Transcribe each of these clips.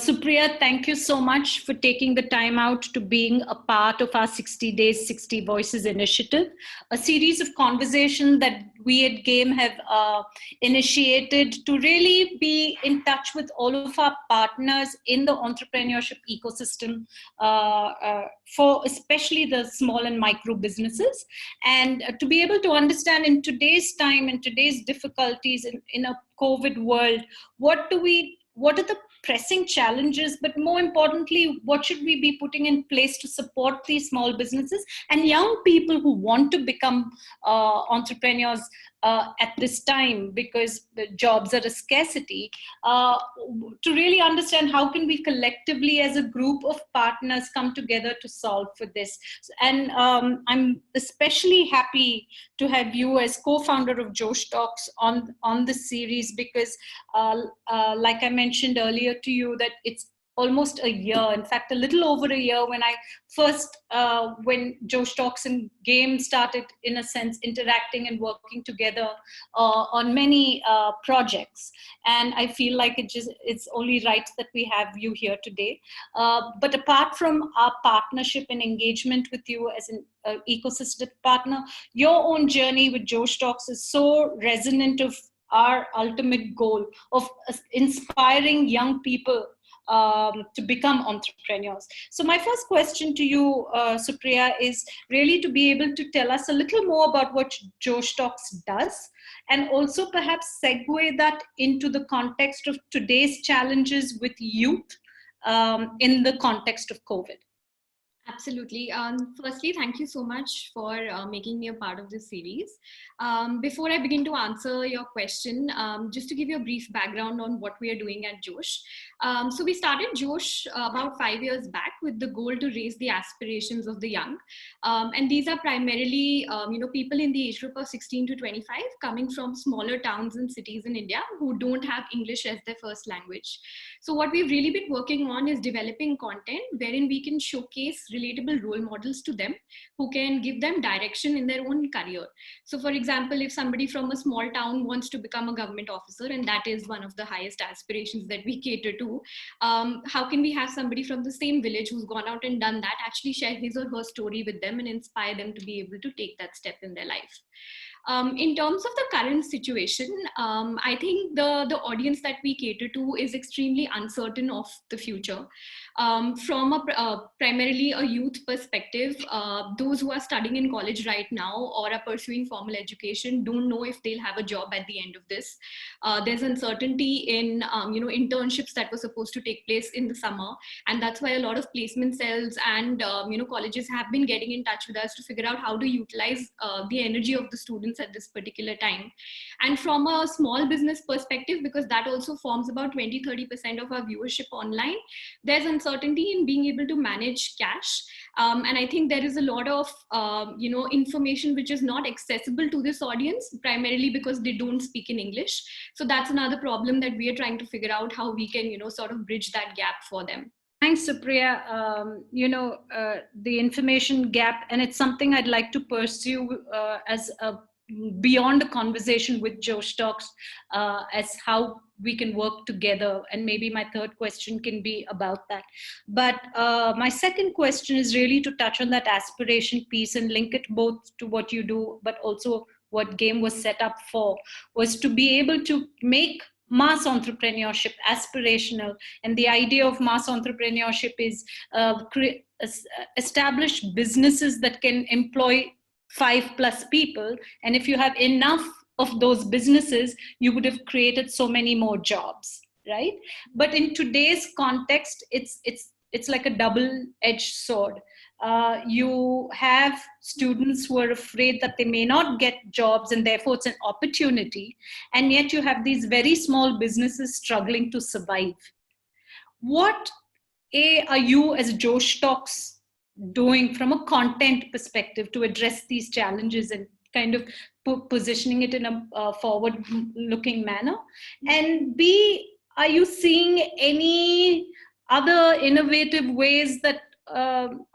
Supriya, thank you so much for taking the time out to being a part of our 60 Days, 60 Voices initiative, a series of conversations that we at GAME have initiated to really be in touch with all of our partners in the entrepreneurship ecosystem for especially the small and micro businesses, and to be able to understand in today's time, in today's difficulties in a COVID world, what are the pressing challenges, but more importantly, what should we be putting in place to support these small businesses and young people who want to become entrepreneurs at this time, because the jobs are a scarcity, to really understand how can we collectively as a group of partners come together to solve for this. And I'm especially happy to have you as co-founder of Josh Talks on this series, because like I mentioned earlier to you, that it's almost a year, in fact, a little over a year, when I first, when Josh Talks and GAME started, in a sense, interacting and working together on many projects. And I feel like it's only right that we have you here today. But apart from our partnership and engagement with you as an ecosystem partner, your own journey with Josh Talks is so resonant of our ultimate goal of inspiring young people to become entrepreneurs. So my first question to you, Supriya, is really to be able to tell us a little more about what Josh Talks does, and also perhaps segue that into the context of today's challenges with youth in the context of COVID. Absolutely. Firstly, thank you so much for making me a part of this series. Before I begin to answer your question, just to give you a brief background on what we are doing at Josh. So we started Josh about 5 years back with the goal to raise the aspirations of the young. And these are primarily people in the age group of 16 to 25 coming from smaller towns and cities in India who don't have English as their first language. So what we've really been working on is developing content wherein we can showcase relatable role models to them who can give them direction in their own career. So for example, if somebody from a small town wants to become a government officer, and that is one of the highest aspirations that we cater to, how can we have somebody from the same village who's gone out and done that actually share his or her story with them and inspire them to be able to take that step in their life? In terms of the current situation, I think the audience that we cater to is extremely uncertain of the future. From primarily a youth perspective, those who are studying in college right now or are pursuing formal education don't know if they'll have a job at the end of this. There's uncertainty in internships that were supposed to take place in the summer, and that's why a lot of placement cells and colleges have been getting in touch with us to figure out how to utilize the energy of the students at this particular time. And from a small business perspective, because that also forms about 20-30% of our viewership online, there's uncertainty in being able to manage cash. And I think there is a lot of information which is not accessible to this audience, primarily because they don't speak in English. So that's another problem that we are trying to figure out how we can sort of bridge that gap for them. Thanks, Supriya. The information gap, and it's something I'd like to pursue as a beyond a conversation with Josh Talks, as how we can work together. And maybe my third question can be about that. But my second question is really to touch on that aspiration piece and link it both to what you do, but also what GAME was set up for, was to be able to make mass entrepreneurship aspirational. And the idea of mass entrepreneurship is establish businesses that can employ 5+ people. And if you have enough of those businesses, you would have created so many more jobs, right? But in today's context, it's like a double-edged sword. You have students who are afraid that they may not get jobs, and therefore it's an opportunity. And yet you have these very small businesses struggling to survive. What are you as Josh Talks doing from a content perspective to address these challenges and kind of positioning it in a forward-looking manner? And B, are you seeing any other innovative ways that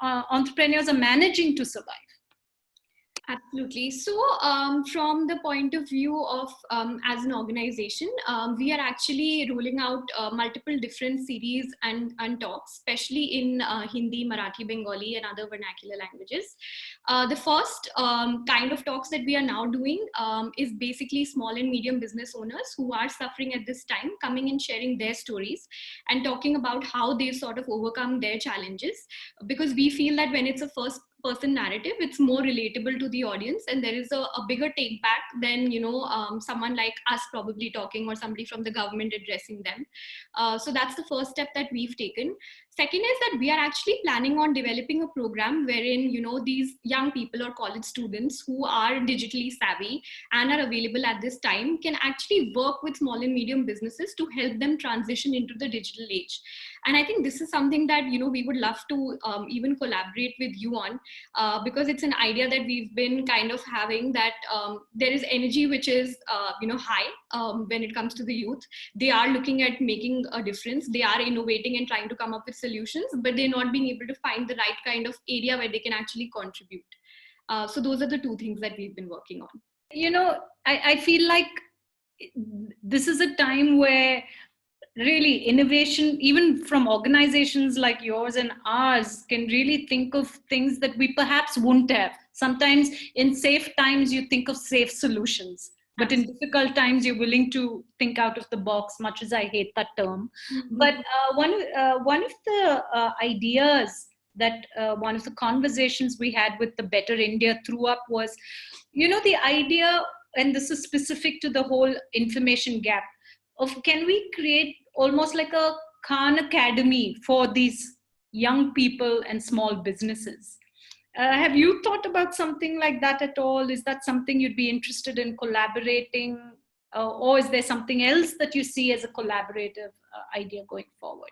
entrepreneurs are managing to survive? Absolutely. So, from the point of view of as an organization, we are actually rolling out multiple different series and talks, especially in Hindi, Marathi, Bengali, and other vernacular languages. The first kind of talks that we are now doing is basically small and medium business owners who are suffering at this time, coming and sharing their stories and talking about how they've sort of overcome their challenges. Because we feel that when it's a first person narrative, it's more relatable to the audience, and there is a bigger take back than someone like us probably talking, or somebody from the government addressing them. So that's the first step that we've taken. Second is that we are actually planning on developing a program wherein these young people or college students who are digitally savvy and are available at this time can actually work with small and medium businesses to help them transition into the digital age. And I think this is something that we would love to even collaborate with you on, because it's an idea that we've been kind of having, that there is energy which is high when it comes to the youth. They are looking at making a difference, they are innovating and trying to come up with solutions, but they're not being able to find the right kind of area where they can actually contribute. So those are the two things that we've been working on. I feel like this is a time where really innovation, even from organizations like yours and ours, can really think of things that we perhaps wouldn't have. Sometimes in safe times, you think of safe solutions, but in difficult times, you're willing to think out of the box, much as I hate that term. Mm-hmm. But one of the ideas that one of the conversations we had with the Better India threw up was, the idea, and this is specific to the whole information gap, of can we create almost like a Khan Academy for these young people and small businesses? Have you thought about something like that at all? Is that something you'd be interested in collaborating? Or is there something else that you see as a collaborative idea going forward?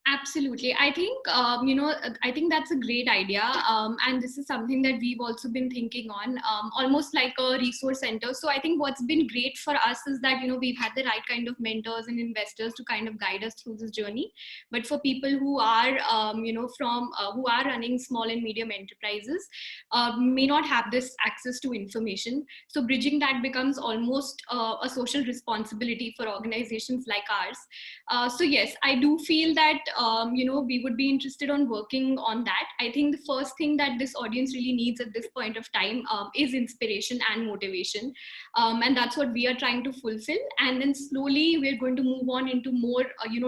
Absolutely. I think, I think that's a great idea. And this is something that we've also been thinking on, almost like a resource center. So I think what's been great for us is that, we've had the right kind of mentors and investors to kind of guide us through this journey. But for people who are, who are running small and medium enterprises, may not have this access to information. So bridging that becomes almost a social responsibility for organizations like ours. So yes, I do feel that we would be interested on working on that. I think the first thing that this audience really needs at this point of time is inspiration and motivation. And that's what we are trying to fulfill. And then slowly we're going to move on into more,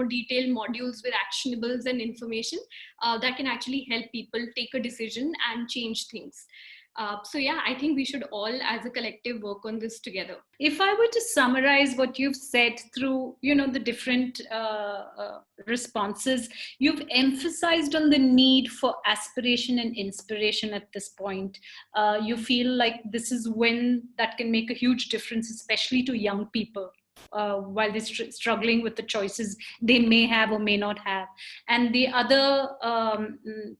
detailed modules with actionables and information that can actually help people take a decision and change things. So yeah, I think we should all as a collective work on this together. If I were to summarize what you've said through, the different responses, you've emphasized on the need for aspiration and inspiration at this point. You feel like this is when that can make a huge difference, especially to young people. While they're struggling with the choices they may have or may not have. And the other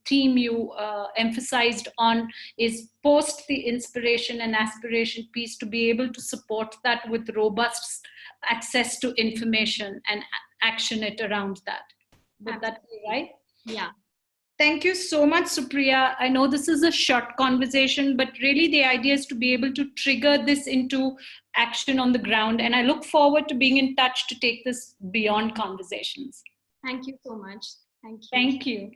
theme you emphasized on is post the inspiration and aspiration piece, to be able to support that with robust access to information and action it around that. Would that be right? Yeah. Thank you so much, Supriya. I know this is a short conversation, but really the idea is to be able to trigger this into action on the ground. And I look forward to being in touch to take this beyond conversations. Thank you so much. Thank you. Thank you.